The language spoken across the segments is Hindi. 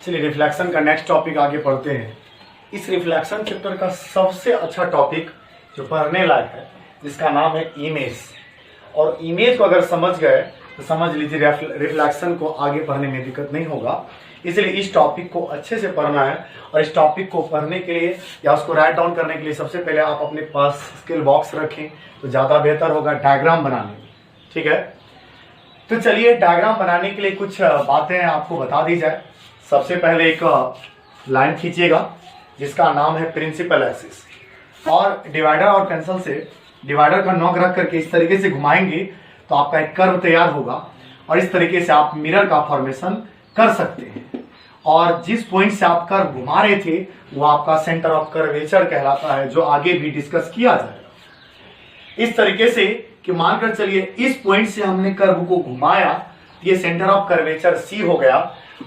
चलिए रिफ्लेक्शन का नेक्स्ट टॉपिक आगे पढ़ते हैं। इस रिफ्लेक्शन चैप्टर का सबसे अच्छा टॉपिक जो पढ़ने लायक है जिसका नाम है इमेज। और इमेज को अगर समझ गए तो समझ लीजिए रिफ्लेक्शन को आगे पढ़ने में दिक्कत नहीं होगा। इसलिए इस टॉपिक को अच्छे से पढ़ना है और इस टॉपिक को पढ़ने के लिए या उसको राइट डाउन करने के लिए सबसे पहले आप अपने पास स्केल बॉक्स रखें तो ज़्यादा बेहतर होगा डायग्राम बनाने में। ठीक है, तो चलिए डायग्राम बनाने के लिए कुछ बातें आपको बता दी जाए। सबसे पहले एक लाइन खींचिएगा जिसका नाम है प्रिंसिपल एक्सिस और डिवाइडर और पेंसिल से डिवाइडर का नॉक रख करके इस तरीके से घुमाएंगे तो आपका एक कर्व तैयार होगा और इस तरीके से आप मिरर का फॉर्मेशन कर सकते हैं। और जिस पॉइंट से आप कर्व घुमा रहे थे वो आपका सेंटर ऑफ कर्वेचर कहलाता है, जो आगे भी डिस्कस किया जाएगा। इस तरीके से कि मानकर चलिए इस पॉइंट से हमने कर्व को घुमाया, ये सेंटर ऑफ कर्वेचर सी हो गया।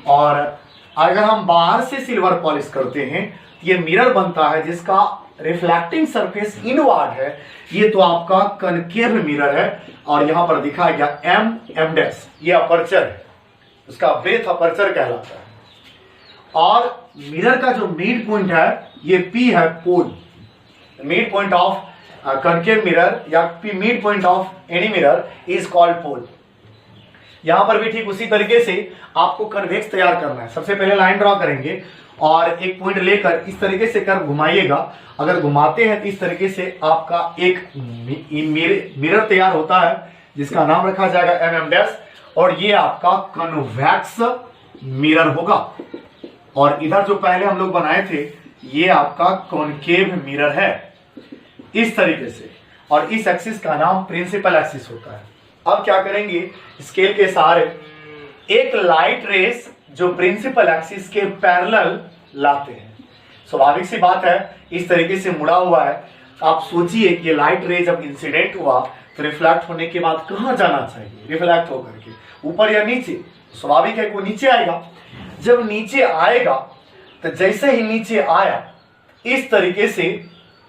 और अगर हम बाहर से सिल्वर पॉलिश करते हैं तो ये मिरर बनता है जिसका रिफ्लेक्टिंग सरफेस इनवर्ड है। ये तो आपका कनकेव मिरर है और यहां पर दिखाया गया एम डैश, ये अपर्चर है, उसका ब्रेथ अपर्चर कहलाता है। और मिरर का जो मिड पॉइंट है ये पी है, pole. Mid point of concave mirror या mid point of any mirror is called pole. यहां पर भी ठीक उसी तरीके से आपको कन्वेक्स तैयार करना है। सबसे पहले लाइन ड्रॉ करेंगे और एक पॉइंट लेकर इस तरीके से कर्व घुमाइएगा। अगर घुमाते हैं तो इस तरीके से आपका एक मिरर तैयार होता है जिसका नाम रखा जाएगा एम डैश और ये आपका कन्वेक्स मिरर होगा। और इधर जो पहले हम लोग बनाए थे ये आपका कॉनकेव मिरर है इस तरीके से। और इस एक्सिस का नाम प्रिंसिपल एक्सिस होता है। अब क्या करेंगे, स्केल के सहारे एक लाइट रेस जो प्रिंसिपल एक्सिस के पैरेलल लाते हैं। स्वाभाविक सी बात है, इस तरीके से मुड़ा हुआ है। आप सोचिए कि लाइट रे जब इंसिडेंट हुआ तो रिफ्लेक्ट होने के बाद कहां जाना चाहिए, रिफ्लेक्ट होकर के ऊपर या नीचे। स्वाभाविक है कि वो नीचे आएगा। जब नीचे आएगा तो जैसे ही नीचे आया इस तरीके से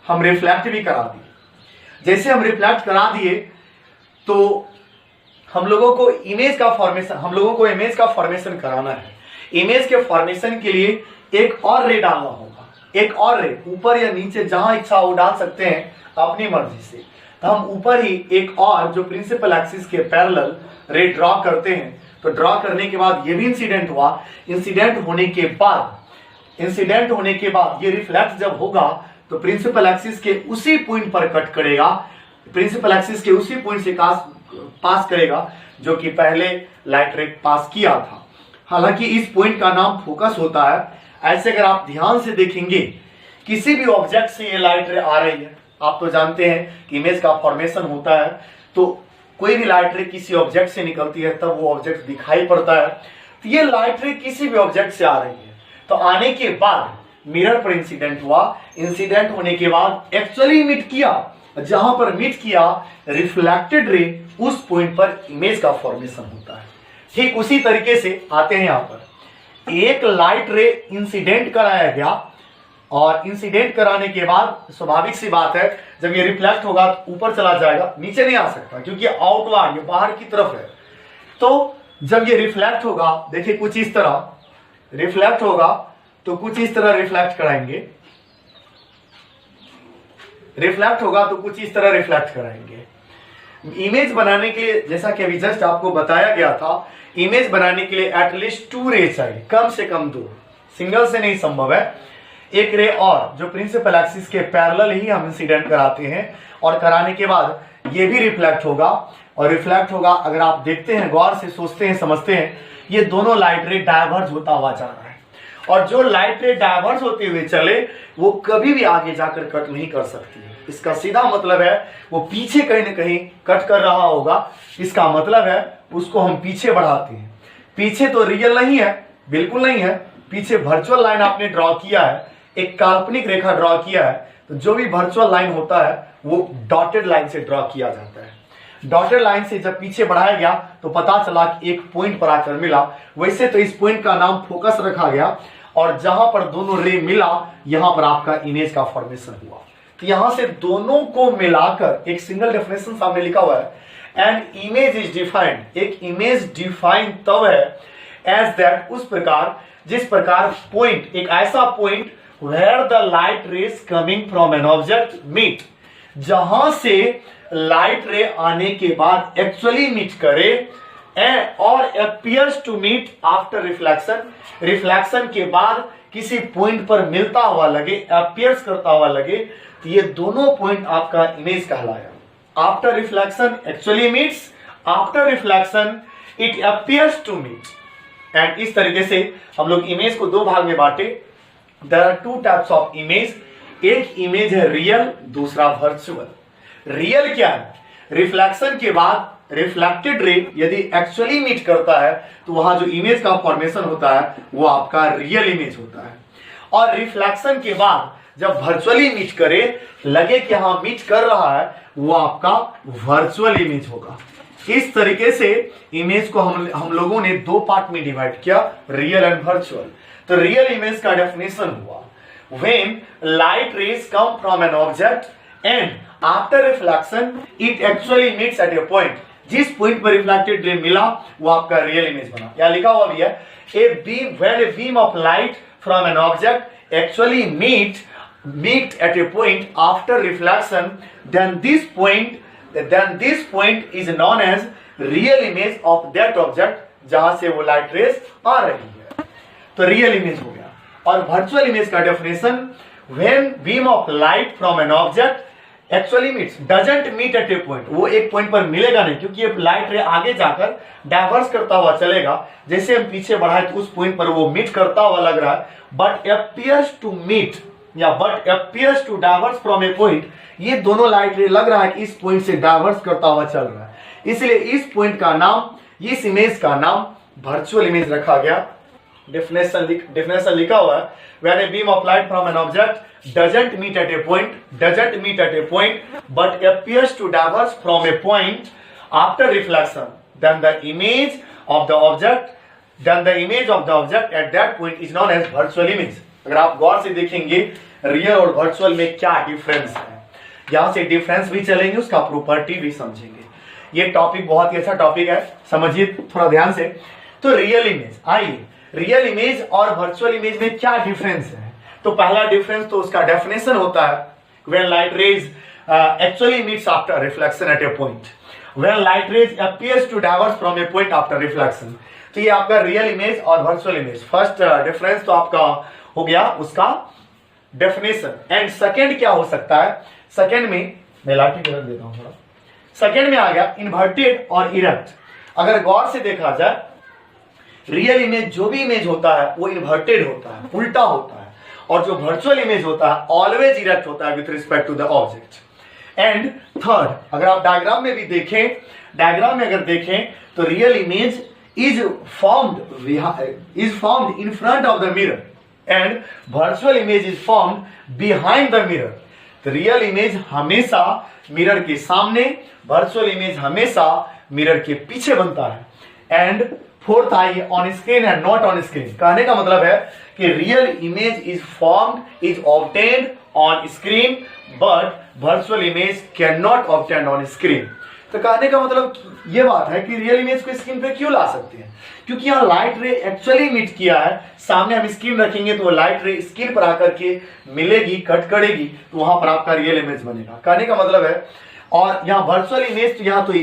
हम रिफ्लेक्ट भी करा दिए। जैसे हम रिफ्लेक्ट करा दिए तो हम लोगों को इमेज का फॉर्मेशन कराना है। इमेज के फॉर्मेशन के लिए एक और रे डालना होगा, एक और रे ऊपर या नीचे जहां इच्छा वो डाल सकते हैं अपनी मर्जी से। तो हम ऊपर ही एक और जो प्रिंसिपल एक्सिस के पैरेलल रे ड्रॉ करते हैं। तो ड्रॉ करने के बाद ये भी इंसिडेंट हुआ। इंसिडेंट होने के बाद ये रिफ्लेक्ट जब होगा तो प्रिंसिपल एक्सिस के उसी पॉइंट पर कट करेगा, प्रिंसिपल एक्सिस के उसी पॉइंट से पास करेगा जो कि पहले लाइट रे पास किया था। हालांकि इस पॉइंट का नाम फोकस होता है। ऐसे अगर आप ध्यान से देखेंगे किसी भी ऑब्जेक्ट से ये लाइट रे आ रही है, आप तो जानते हैं कि इमेज का फॉर्मेशन होता है तो कोई भी लाइट रे किसी ऑब्जेक्ट से निकलती है तब वो ऑब्जेक्ट दिखाई पड़ता है। तो ये लाइट रे किसी भी ऑब्जेक्ट से आ रही है तो आने के बाद मिरर पर इंसिडेंट हुआ। इंसिडेंट होने के बाद एक्चुअली मिट किया, जहां पर मिट किया रिफ्लेक्टेड रे उस पॉइंट पर इमेज का फॉर्मेशन होता है। ठीक उसी तरीके से आते हैं यहां पर एक लाइट रे इंसिडेंट कराया गया और इंसिडेंट कराने के बाद स्वाभाविक सी बात है जब ये रिफ्लेक्ट होगा तो ऊपर चला जाएगा, नीचे नहीं आ सकता क्योंकि आउटवर्ड ये बाहर की तरफ है। तो जब ये रिफ्लेक्ट होगा, देखिए कुछ इस तरह रिफ्लेक्ट होगा तो कुछ इस तरह रिफ्लेक्ट कराएंगे, रिफ्लेक्ट होगा तो कुछ इस तरह रिफ्लेक्ट कराएंगे। इमेज बनाने के लिए जैसा कि अभी जस्ट आपको बताया गया था, इमेज बनाने के लिए एटलीस्ट 2 रे चाहिए, कम से कम 2, सिंगल से नहीं संभव है। एक रे और जो प्रिंसिपल एक्सिस के पैरेलल ही हम इंसिडेंट कराते हैं और कराने के बाद ये भी रिफ्लेक्ट होगा और रिफ्लेक्ट होगा। अगर आप देखते हैं, गौर से सोचते हैं, समझते हैं, ये दोनों लाइट रे डायवर्ज होता हुआ जा रहा है और जो लाइट रे डायवर्ज होते हुए चले वो कभी भी आगे जाकर कट नहीं कर सकती है। इसका सीधा मतलब है वो पीछे कहीं ना कहीं कट कर रहा होगा। इसका मतलब है उसको हम पीछे बढ़ाते हैं। पीछे तो रियल नहीं है, बिल्कुल नहीं है, पीछे वर्चुअल लाइन आपने ड्रॉ किया है, एक काल्पनिक रेखा ड्रॉ किया है। तो जो भी वर्चुअल लाइन होता है वो डॉटेड लाइन से ड्रॉ किया जाता है। डॉटेड लाइन से जब पीछे बढ़ाया गया तो पता चला कि एक पॉइंट पर आकर मिला। वैसे तो इस पॉइंट का नाम फोकस रखा गया और जहां पर दोनों रे मिला यहां पर आपका इमेज का फॉर्मेशन हुआ। तो यहां से दोनों को मिलाकर एक सिंगल डेफिनेशन सामने लिखा हुआ है, एंड इमेज इज डिफाइंड। एक इमेज डिफाइंड तब है एज दैट, उस प्रकार, जिस प्रकार पॉइंट, एक ऐसा point where the light rays coming from an object meet, जहां से लाइट रे आने के बाद एक्चुअली मीट करे और appears to meet after reflection, reflection के बाद किसी पॉइंट पर मिलता हुआ लगे, अपीयर्स करता हुआ लगे, तो ये दोनों पॉइंट आपका इमेज कहलाएगा। After reflection actually meets, after reflection it appears to meet. And इस तरीके से हम लोग इमेज को दो भाग में बांटे। There are two types of image, एक इमेज है रियल, दूसरा वर्चुअल। रियल क्या है? रिफ्लेक्शन के बाद रिफ्लेक्टेड रे यदि एक्चुअली मीट करता है तो वहां जो इमेज का फॉर्मेशन होता है वो आपका रियल इमेज होता है। और रिफ्लेक्शन के बाद जब वर्चुअली मीट करे, लगे कि हाँ मीट कर रहा है, वो आपका वर्चुअल इमेज होगा। इस तरीके से इमेज को हम लोगों ने दो पार्ट में डिवाइड किया, रियल एंड वर्चुअल। तो रियल इमेज का डेफिनेशन हुआ when light rays come from an object and after reflection it actually meets at a point, जिस पॉइंट पर रिफ्लेक्टेड रे मिला वो आपका रियल इमेज बना। यहां लिखा हुआ भी है when a beam of light from an object actually meet at a point after reflection, then this point is known as real image of that object, जहां से वो लाइट रेस आ रही है, तो रियल इमेज हो गया। और वर्चुअल इमेज का definition when beam of light from an object actually meets, doesn't meet at a point, वो एक पॉइंट पर मिलेगा नहीं, क्योंकि ये लाइट रे आगे जाकर डाइवर्स करता हुआ चलेगा। जैसे हम पीछे बढ़ाए तो उस पॉइंट पर वो मीट करता हुआ लग रहा है, बट appears to meet या but appears to diverge from a point, ये दोनों लाइट रे लग रहा है कि इस पॉइंट से डाइवर्स करता हुआ चल रहा है, इसलिए इस पॉइंट का नाम, इस इमेज का नाम वर्चुअल इमेज रखा गया। डेफिनेशन लिखा हुआ है when a beam of light from an object doesn't meet at a point but appears to diverge from a point after reflection, then the image of the object at that point is known as virtual image। अगर आप गौर से देखेंगे रियल और वर्चुअल में क्या डिफरेंस है, यहां से डिफरेंस भी चलेंगे, उसका प्रॉपर्टी भी समझेंगे। ये टॉपिक बहुत ही अच्छा टॉपिक है, समझिए थोड़ा ध्यान से। तो रियल इमेज, आइए रियल इमेज और वर्चुअल इमेज में क्या डिफरेंस है। तो पहला डिफरेंस तो उसका डेफिनेशन होता है when light rays actually meets after reflection at a point, when light rays appears to diverge from a point after reflection। तो ये आपका रियल इमेज और वर्चुअल इमेज, फर्स्ट डिफरेंस तो आपका हो गया उसका डेफिनेशन। एंड सेकेंड क्या हो सकता है? सेकेंड में मैं लाठी रख देता हूं थोड़ा। सेकेंड में आ गया इन्वर्टेड और इरेक्ट। अगर गौर से देखा जाए रियल इमेज, जो भी इमेज होता है वो इन्वर्टेड होता है, उल्टा होता है, और जो वर्चुअल इमेज होता है ऑलवेज इरेक्ट होता है with respect to the object. And third, अगर आप डायग्राम में भी देखें, डायग्राम में अगर देखें तो real image is formed in front of the mirror and virtual image is formed behind the mirror. तो रियल इमेज हमेशा मिरर के सामने, वर्चुअल इमेज हमेशा मिरर के पीछे बनता है। एंड फोर्थ आइए on screen and not on screen. कहने का मतलब है कि real image is formed, is obtained on screen but virtual image can not obtained on screen. तो कहने का मतलब ये बात है कि रियल इमेज को स्क्रीन पे क्यों ला सकते हैं, क्योंकि यहाँ लाइट रे एक्चुअली मीट किया है, सामने हम स्क्रीन रखेंगे तो वो लाइट रे स्क्रीन पर आकर के मिलेगी, कट करेगी, तो वहां पर आपका रियल इमेज बनेगा। कहने का मतलब है, और यहाँ वर्चुअल इमेज तो यहाँ तो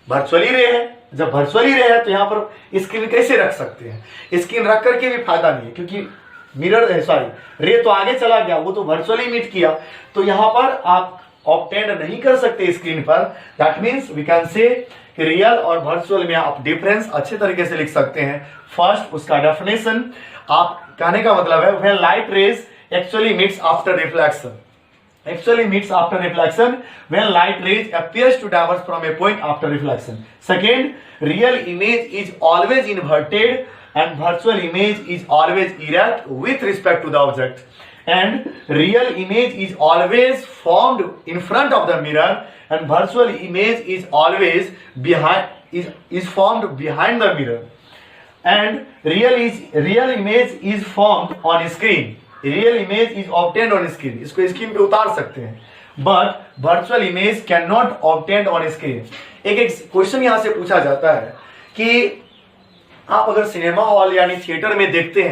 वर्चुअली रे है, जब वर्चुअली रे है तो यहाँ पर स्क्रीन कैसे रख सकते हैं? स्क्रीन रख करके भी फायदा नहीं है, क्योंकि मिरर सॉरी रे तो आगे चला गया, वो तो वर्चुअली मीट किया, तो यहाँ पर आप ऑब्टेंड नहीं कर सकते स्क्रीन पर। That means we can say real और वर्चुअल में आप डिफरेंस अच्छे तरीके से लिख सकते हैं। फर्स्ट उसका डेफिनेशन, आप कहने का मतलब है when light rays actually meets after reflection, actually meets after reflection when light rays appears to diverge from a point after reflection. Second, real image is always inverted and virtual image is always erect with respect to the object. And real image is always formed in front of the mirror and virtual image is always formed behind the mirror. And real image is formed on screen. Real image is obtained on screen, इसको स्क्रीन पे उतार सकते हैं, but virtual image can not obtained on screen. एक क्वेश्चन यहां से पूछा जाता है कि आप अगर सिनेमा हॉल यानी थिएटर में देखते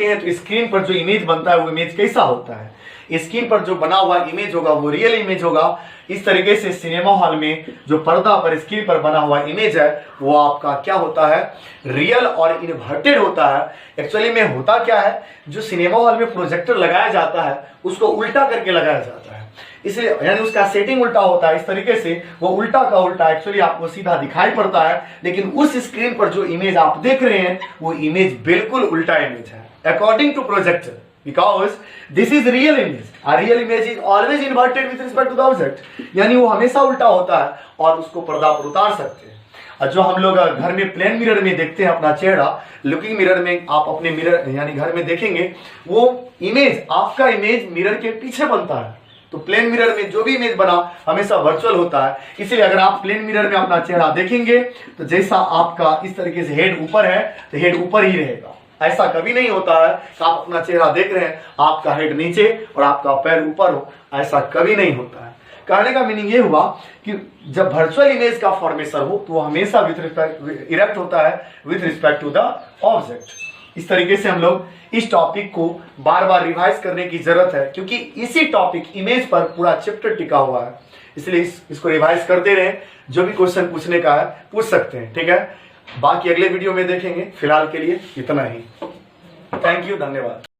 हैं तो स्क्रीन पर जो इमेज बनता है वो इमेज कैसा होता है, स्क्रीन पर जो बना हुआ इमेज होगा वो रियल इमेज होगा। इस तरीके से सिनेमा हॉल में जो पर्दा पर स्क्रीन पर बना हुआ इमेज है वो आपका क्या होता है, रियल और इन्वर्टेड होता है। एक्चुअली में होता क्या है, जो सिनेमा हॉल में प्रोजेक्टर लगाया जाता है उसको उल्टा करके लगाया जाता है, इसलिए यानी उसका सेटिंग उल्टा होता है। इस तरीके से वो उल्टा का उल्टा एक्चुअली आपको सीधा दिखाई पड़ता है, लेकिन उस स्क्रीन पर जो इमेज आप देख रहे हैं वो इमेज बिल्कुल उल्टा इमेज है according to projector, because this is real image. A real image is always inverted with respect to the object. यानी वो हमेशा उल्टा होता है और उसको पर्दा पर उतार सकते हैं। और जो हम लोग घर में प्लेन मिरर में देखते हैं अपना चेहरा, लुकिंग मिरर में आप अपने मिरर यानी घर में देखेंगे वो इमेज, आपका इमेज मिरर के पीछे बनता है। तो प्लेन मिरर में जो भी इमेज बना हमेशा वर्चुअल होता है, इसलिए अगर आप प्लेन मिरर में अपना चेहरा देखेंगे तो जैसा आपका इस तरीके से हेड ऊपर है तो हेड ऊपर ही रहेगा। ऐसा कभी नहीं होता है कि आप अपना चेहरा देख रहे हैं आपका हेड नीचे और आपका पैर ऊपर हो, ऐसा कभी नहीं होता है। कहने का मीनिंग ये हुआ कि जब वर्चुअल इमेज का फॉर्मेशन हो तो वो हमेशा विद रिस्पेक्ट इरेक्ट होता है with respect to the object. इस तरीके से हम लोग इस टॉपिक को बार बार रिवाइज करने की जरूरत है, क्योंकि इसी टॉपिक इमेज पर पूरा चैप्टर टिका हुआ है, इसलिए इसको रिवाइज करते रहे। जो भी क्वेश्चन पूछने का है पूछ सकते हैं, ठीक है। बाकी अगले वीडियो में देखेंगे, फिलहाल के लिए इतना ही। थैंक यू, धन्यवाद।